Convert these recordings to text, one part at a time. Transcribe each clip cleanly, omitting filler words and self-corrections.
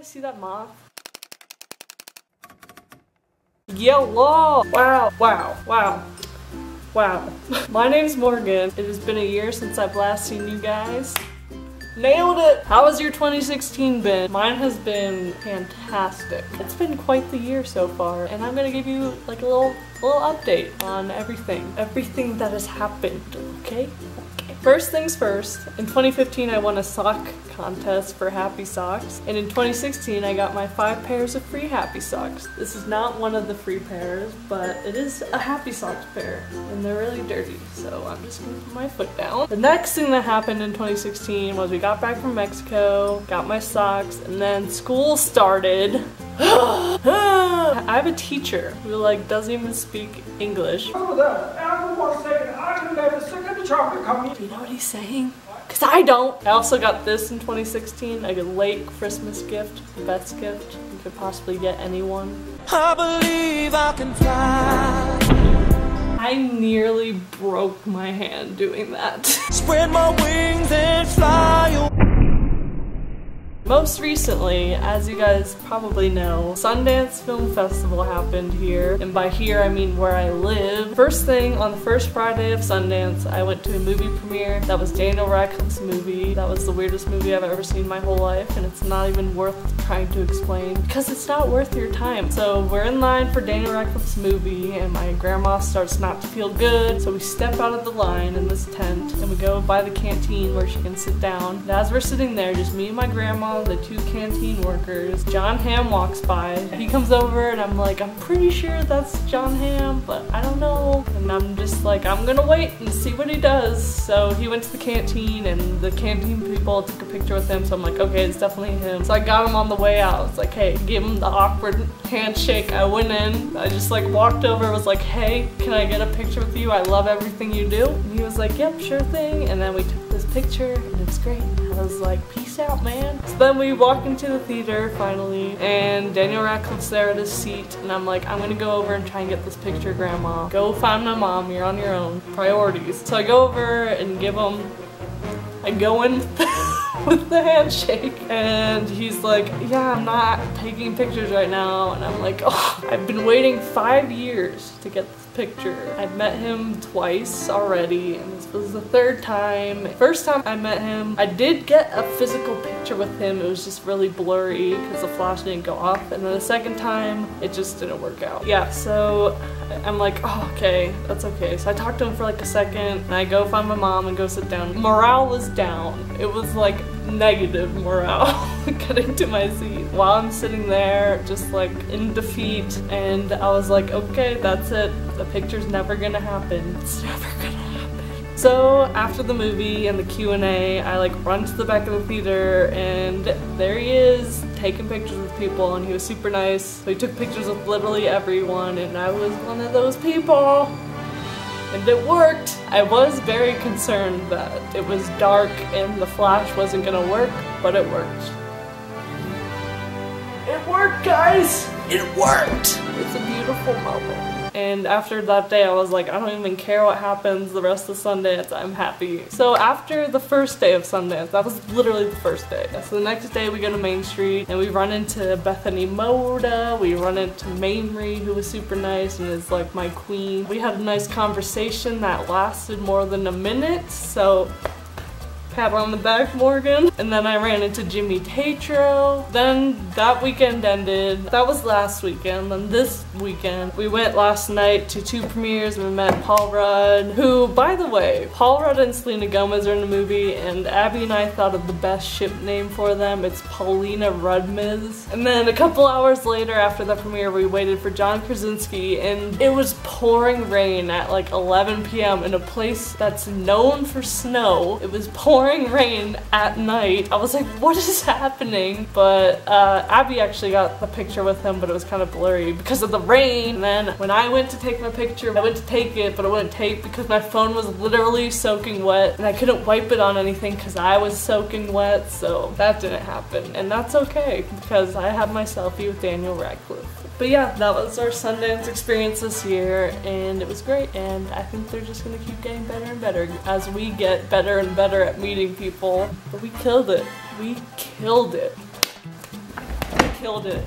guys see that moth? Yellow! Wow, wow, wow. Wow. My name's Morgan. It has been a year since I've last seen you guys. Nailed it! How has your 2016 been? Mine has been fantastic. It's been quite the year so far, and I'm gonna give you like a little update on everything that has happened, okay? First things first, in 2015 I won a sock contest for Happy Socks, and in 2016 I got my 5 pairs of free Happy Socks. This is not one of the free pairs, but it is a Happy Socks pair, and they're really dirty, so I'm just gonna put my foot down. The next thing that happened in 2016 was we got back from Mexico, got my socks, and then school started. I have a teacher who like doesn't even speak English. Do you know what he's saying? Cause I don't. I also got this in 2016, like a late Christmas gift, the best gift you could possibly get anyone. I believe I can fly. I nearly broke my hand doing that. Spread my wings and fly away. Most recently, as you guys probably know, Sundance Film Festival happened here, and by here I mean where I live. First thing, on the first Friday of Sundance, I went to a movie premiere. That was Daniel Radcliffe's movie. That was the weirdest movie I've ever seen in my whole life, and it's not even worth trying to explain, because it's not worth your time. So we're in line for Daniel Radcliffe's movie, and my grandma starts not to feel good, so we step out of the line in this tent, and we go by the canteen where she can sit down. And as we're sitting there, just me and my grandma, the 2 canteen workers, John Hamm walks by. He comes over and I'm like, I'm pretty sure that's John Hamm, but I don't know. And I'm just like, I'm gonna wait and see what he does. So he went to the canteen and the canteen people took a picture with him, so I'm like, okay, it's definitely him. So I got him on the way out. It's like, hey, give him the awkward handshake. I went in, I just like walked over, was like, hey, can I get a picture with you? I love everything you do. And he was like, yep, sure thing. And then we took this picture and it's great. I was like, peace out, man. So then we walk into the theater finally, and Daniel Radcliffe's there at his seat, and I'm like, I'm gonna go over and try and get this picture, Grandma. Go find my mom, you're on your own. Priorities. So I go over and give him, I go in with the handshake, and he's like, yeah, I'm not taking pictures right now. And I'm like, oh, I've been waiting 5 years to get this picture. I've met him twice already, and this was the 3rd time. First time I met him, I did get a physical picture with him. It was just really blurry because the flash didn't go off. And then the 2nd time, it just didn't work out. Yeah, so I'm like, oh, okay, that's okay. So I talked to him for like a second, and I go find my mom and go sit down. Morale was down. It was like negative morale getting to my seat while I'm sitting there just like in defeat, and I was like, okay, that's it. The picture's never gonna happen. It's never gonna happen. So after the movie and the Q&A, I like run to the back of the theater, and there he is taking pictures with people, and he was super nice. So he took pictures with literally everyone, and I was one of those people. And it worked. I was very concerned that it was dark and the flash wasn't gonna work, but it worked. It worked, guys! It worked! It's a beautiful moment. And after that day, I was like, I don't even care what happens the rest of Sundance, I'm happy. So after the first day of Sundance, that was literally the first day. So the next day we go to Main Street, and we run into Bethany Moda, we run into Mamrie, who was super nice and is like my queen. We had a nice conversation that lasted more than a minute, so pat on the back, Morgan. And then I ran into Jimmy Tatro. Then that weekend ended. That was last weekend. Then this weekend, we went last night to 2 premieres. We met Paul Rudd, who, by the way, Paul Rudd and Selena Gomez are in the movie, and Abby and I thought of the best ship name for them. It's Paulina Rudmiz. And then a couple hours later after the premiere, we waited for John Krasinski, and it was pouring rain at like 11 p.m. in a place that's known for snow. It was pouring rain at night. I was like, what is happening? But Abby actually got the picture with him, but it was kind of blurry because of the rain. And then when I went to take my picture, I went to take it, but it wouldn't take because my phone was literally soaking wet, and I couldn't wipe it on anything because I was soaking wet, so that didn't happen. And that's okay, because I have my selfie with Daniel Radcliffe. But yeah, that was our Sundance experience this year, and it was great, and I think they're just gonna keep getting better and better as we get better and better at meeting people. But we killed it. We killed it. Killed it.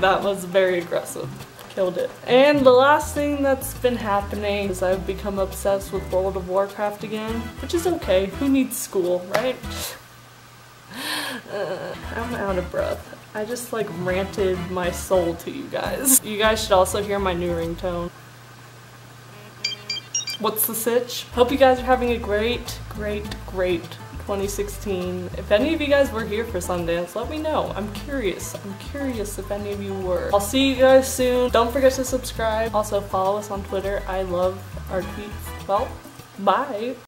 That was very aggressive. Killed it. And the last thing that's been happening is I've become obsessed with World of Warcraft again, which is okay. Who needs school, right? I'm out of breath. I just like ranted my soul to you guys. You guys should also hear my new ringtone. What's the sitch? Hope you guys are having a great 2016. If any of you guys were here for Sundance, let me know. I'm curious if any of you were. I'll see you guys soon. Don't forget to subscribe. Also follow us on Twitter. I love our tweets. Well, bye.